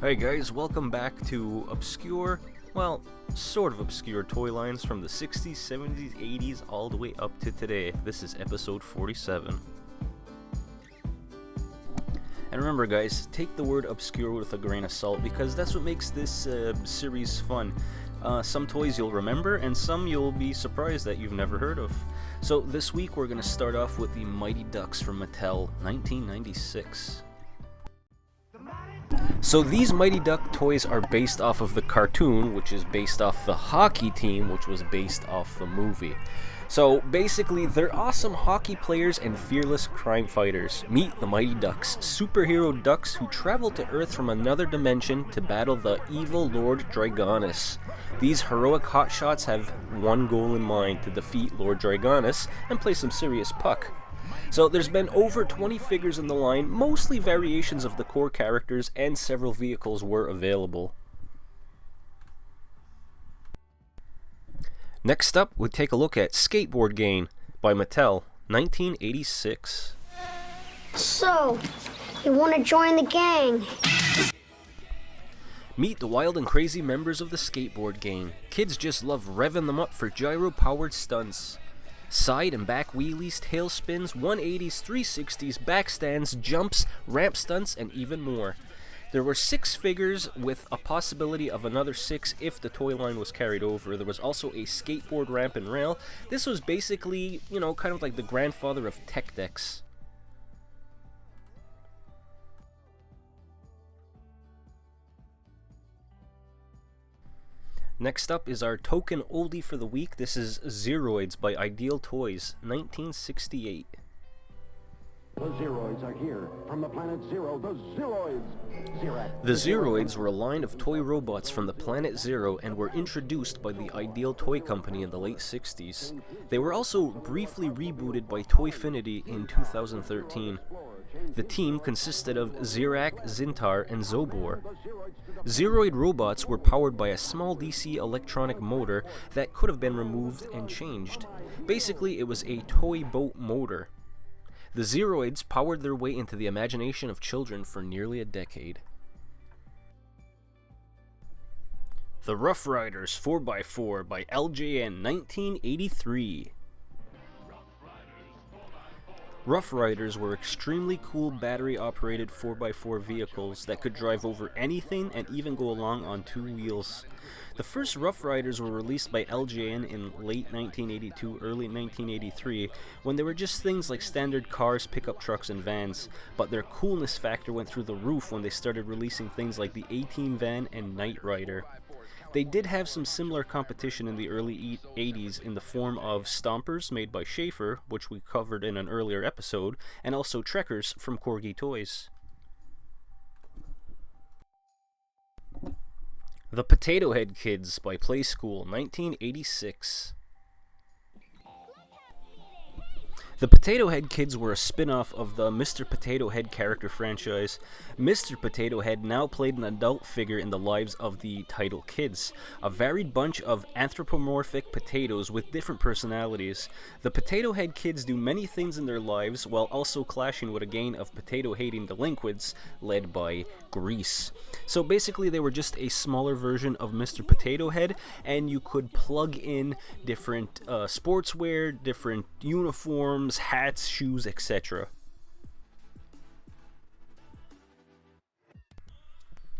Hey guys, welcome back to obscure, well, sort of obscure toy lines from the 60s, 70s, 80s, all the way up to today. This is episode 47. And remember guys, take the word obscure with a grain of salt because that's what makes this series fun. Some toys you'll remember and some you'll be surprised that you've never heard of. So this week we're going to start off with the Mighty Ducks from Mattel, 1996. So these Mighty Duck toys are based off of the cartoon, which is based off the hockey team, which was based off the movie. So basically, they're awesome hockey players and fearless crime fighters. Meet the Mighty Ducks, superhero ducks who travel to Earth from another dimension to battle the evil Lord Dragonus. These heroic hotshots have one goal in mind: to defeat Lord Dragonus and play some serious puck. So there's been over 20 figures in the line, mostly variations of the core characters, and several vehicles were available. Next up, we take a look at Skateboard Gang by Mattel, 1986. So, you want to join the gang? Meet the wild and crazy members of the Skateboard Gang. Kids just love revving them up for gyro-powered stunts. Side and back wheelies, tail spins, 180s, 360s, backstands, jumps, ramp stunts, and even more. There were 6 figures with a possibility of another 6 if the toy line was carried over. There was also a skateboard ramp and rail. This was basically, kind of like the grandfather of tech decks. Next up is our token oldie for the week. This is Zeroids by Ideal Toys, 1968. The Zeroids are here. From the planet Zero, the Zeroids! The Zeroids were a line of toy robots from the planet Zero and were introduced by the Ideal Toy Company in the late 60s. They were also briefly rebooted by Toyfinity in 2013. The team consisted of Zirak, Zintar, and Zobor. Zeroid robots were powered by a small DC electronic motor that could have been removed and changed. Basically, it was a toy boat motor. The Zeroids powered their way into the imagination of children for nearly a decade. The Rough Riders 4x4 by LJN, 1983. Rough Riders were extremely cool battery-operated 4x4 vehicles that could drive over anything and even go along on 2 wheels. The first Rough Riders were released by LJN in late 1982, early 1983, when they were just things like standard cars, pickup trucks, and vans, but their coolness factor went through the roof when they started releasing things like the A-Team van and Knight Rider. They did have some similar competition in the early 80s in the form of Stompers made by Schaefer, which we covered in an earlier episode, and also Trekkers from Corgi Toys. The Potato Head Kids by Playskool, 1986. The Potato Head Kids were a spin-off of the Mr. Potato Head character franchise. Mr. Potato Head now played an adult figure in the lives of the title kids, a varied bunch of anthropomorphic potatoes with different personalities. The Potato Head Kids do many things in their lives while also clashing with a gang of potato-hating delinquents led by Grease. So basically they were just a smaller version of Mr. Potato Head, and you could plug in different sportswear, different uniforms, hats, shoes, etc.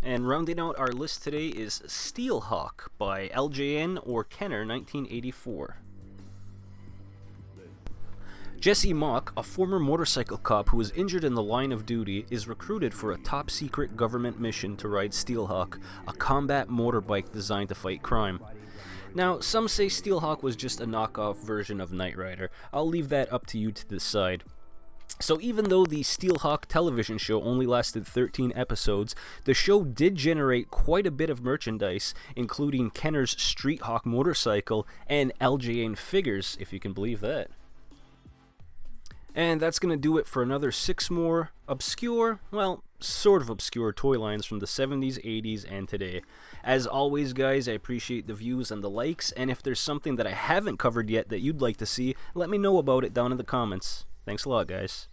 And rounding out our list today is Steelhawk by LJN or Kenner, 1984. Jesse Mock, a former motorcycle cop who was injured in the line of duty, is recruited for a top-secret government mission to ride Steelhawk, a combat motorbike designed to fight crime. Now, some say Steelhawk was just a knockoff version of Knight Rider. I'll leave that up to you to decide. So even though the Steelhawk television show only lasted 13 episodes, the show did generate quite a bit of merchandise, including Kenner's Street Hawk motorcycle and LJN figures, if you can believe that. And that's going to do it for another 6 more obscure, well, sort of obscure toy lines from the 70s, 80s, and today. As always, guys, I appreciate the views and the likes, and if there's something that I haven't covered yet that you'd like to see, let me know about it down in the comments. Thanks a lot, guys.